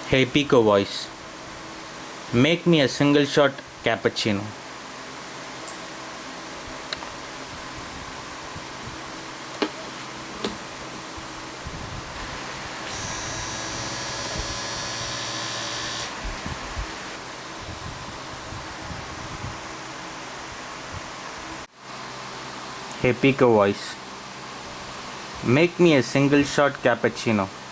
Hey Pico voice, make me a single shot cappuccino. Hey Pico voice, make me a single shot cappuccino.